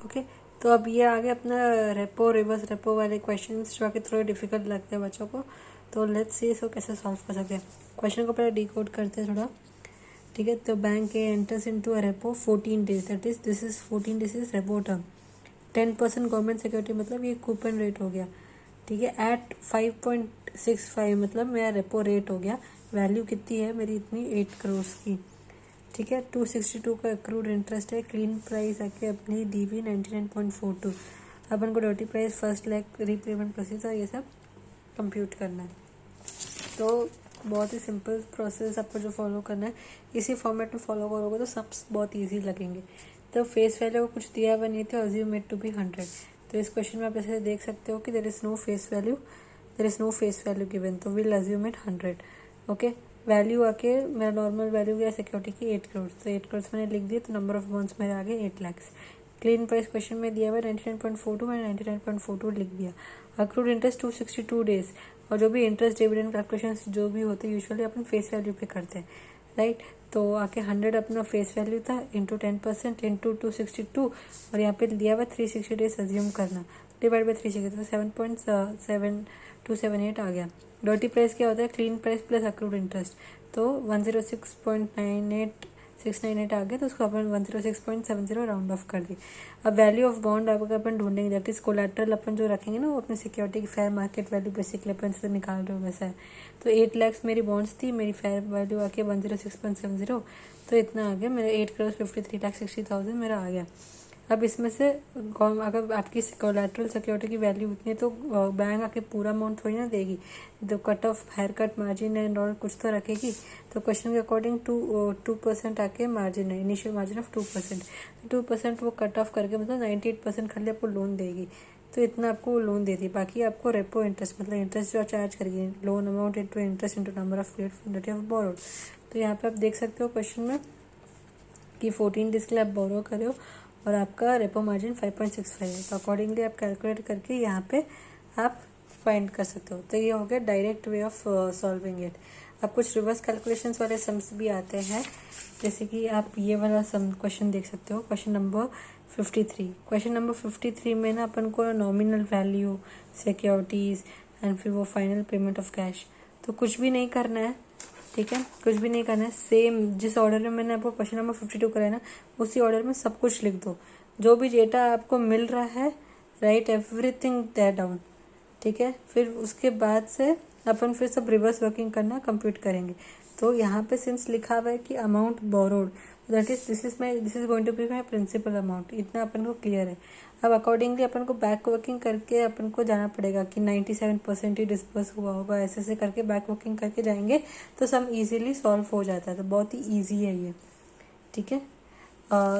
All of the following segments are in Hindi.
ओके, तो अब ये आगे अपना रेपो रिवर्स रेपो वाले क्वेश्चन जो आके थोड़े डिफिकल्ट लगते हैं बच्चों को, तो लेट्स सी इसको कैसे सॉल्व कर सकते हैं। क्वेश्चन को पहले डिकोड करते हैं थोड़ा, ठीक है। तो bank A enters into a repo 14 days, that is this is 14 days is repo term. 10% government security मतलब ये कूपन रेट हो गया, ठीक है। एट 5.65 मतलब मेरा रेपो रेट हो गया। वैल्यू कितनी है मेरी, इतनी 8 करोड़ की, ठीक है। 262 का एक्रूड इंटरेस्ट है। क्लीन प्राइस आके अपनी दी हुई 99.42। अपन को dirty price, first leg, repayment procedure, ये सब कंप्यूट करना है। तो बहुत ही सिंपल प्रोसेस आपको जो फॉलो करना है, इसी फॉर्मेट में फॉलो करोगे तो सब बहुत ईजी लगेंगे। तो फेस वैल्यू को कुछ दिया हुआ नहीं था, अज्यूम इट टू बी 100। तो इस क्वेश्चन में आप ऐसे देख सकते हो कि there is no face value given, तो will assume it 100। Okay, value आके मेरा नॉर्मल वैल्यू गया सिक्योरिटी की 8 करोड़, तो 8 करोड़ मैंने लिख दिया। तो नंबर ऑफ बॉन्ड्स मेरे आगे 8 लाख। क्लीन प्राइस क्वेश्चन में दिया हुआ 99.42, मैंने 99.42 लिख दिया। अक्रूड इंटरेस्ट 262 डेज, और जो भी इंटरेस्ट डिविडेंड कैलकुलेशन जो भी होते हैं यूजुअली अपन फेस वैल्यू पे करते हैं, राइट। तो आके 100 अपना फेस वैल्यू था, इंटू 10% इंटू 262, और यहाँ पे दिया हुआ 360 डेज अज्यूम करना, डिवाइड बाई 360, तो 7.7278 आ गया। डर्टी प्राइस क्या होता है, clean price plus accrued interest, तो 106.98698 आ गया। तो उसको अपन 106.70 राउंड ऑफ कर दी। अब वैल्यू ऑफ बॉन्ड अपन ढूंढेंगे, दैट इज कोलैटरल अपन जो रखेंगे ना, वो अपने सिक्योरिटी की फेयर मार्केट वैल्यू बेसिकली अपन से निकाल रहे हो वैसा है। तो 8 लाख मेरी बॉन्ड्स थी, मेरी फेयर वैल्यू आके 106.70, तो इतना आ गया मेरा 8,53,60,000 मेरा आ गया। अब इसमें से अगर आपकी कोलैटरल सिक्योरिटी की वैल्यू उतनी है तो बैंक आके पूरा अमाउंट थोड़ी ना देगी, तो cut off hair cut margin and और कुछ तो रखेगी। तो क्वेश्चन के अकॉर्डिंग 2% आके मार्जिन है, इनिशियल मार्जिन ऑफ 2%। 2% वो कट ऑफ करके मतलब 98% खाली आपको लोन देगी, तो इतना आपको वो लोन देती है। बाकी आपको रेपो इंटरेस्ट मतलब इंटरेस्ट जो चार्ज करेगी, loan amount into interest into number of period that you have borrowed. तो यहाँ पे आप देख सकते हो क्वेश्चन में कि 14 डेज के लिए आप बोरो करे हो और आपका रेपो मार्जिन 5.65 है। तो अकॉर्डिंगली आप कैलकुलेट करके यहाँ पे आप फाइंड कर सकते हो। तो ये हो गया direct way of solving it. अब कुछ रिवर्स कैलकुलेशंस वाले सम्स भी आते हैं, जैसे कि आप ये वाला सम क्वेश्चन देख सकते हो, क्वेश्चन नंबर 53। क्वेश्चन नंबर 53 में ना अपन को नॉमिनल वैल्यू, सिक्योरिटीज एंड फिर वो फाइनल पेमेंट ऑफ कैश, तो कुछ भी नहीं करना है, ठीक है। कुछ भी नहीं करना है, सेम जिस ऑर्डर में मैंने आपको क्वेश्चन नंबर 52 कराया ना, उसी ऑर्डर में सब कुछ लिख दो। जो भी डेटा आपको मिल रहा है, राइट एवरीथिंग देयर डाउन, ठीक है। फिर उसके बाद से अपन फिर सब रिवर्स वर्किंग करना कंप्यूट करेंगे। तो यहाँ पे सिंस लिखा हुआ है कि amount borrowed, that is this is going to be my principal amount, इतना अपन को क्लियर है। अब अकॉर्डिंगली अपन को बैक वर्किंग करके अपन को जाना पड़ेगा कि 97% ही डिस्पर्स हुआ होगा, ऐसे ऐसे करके बैक वर्किंग करके जाएंगे तो सम इजीली सॉल्व हो जाता है। तो बहुत ही ईजी है ये, ठीक है।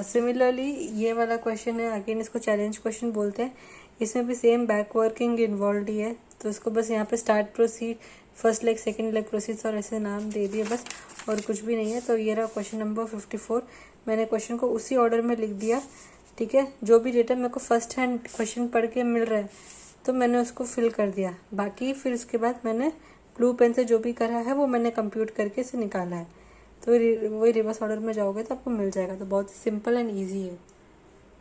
सिमिलरली ये वाला क्वेश्चन है, अगेन इसको चैलेंज क्वेश्चन बोलते हैं। इसमें भी सेम बैक वर्किंग इन्वॉल्व ही है, तो इसको बस यहाँ पे start proceed, first leg, second leg proceed और ऐसे नाम दे दिए बस, और कुछ भी नहीं है। तो ये रहा क्वेश्चन नंबर 54। मैंने क्वेश्चन को उसी ऑर्डर में लिख दिया, ठीक है। जो भी डेटा मेरे को फर्स्ट हैंड क्वेश्चन पढ़ के मिल रहा है तो मैंने उसको फिल कर दिया। बाकी फिर उसके बाद मैंने ब्लू पेन से जो भी करा है वो मैंने कंप्यूट करके इसे निकाला है। तो वही रिवर्स ऑर्डर में जाओगे तो आपको मिल जाएगा। तो बहुत सिंपल एंड ईजी है।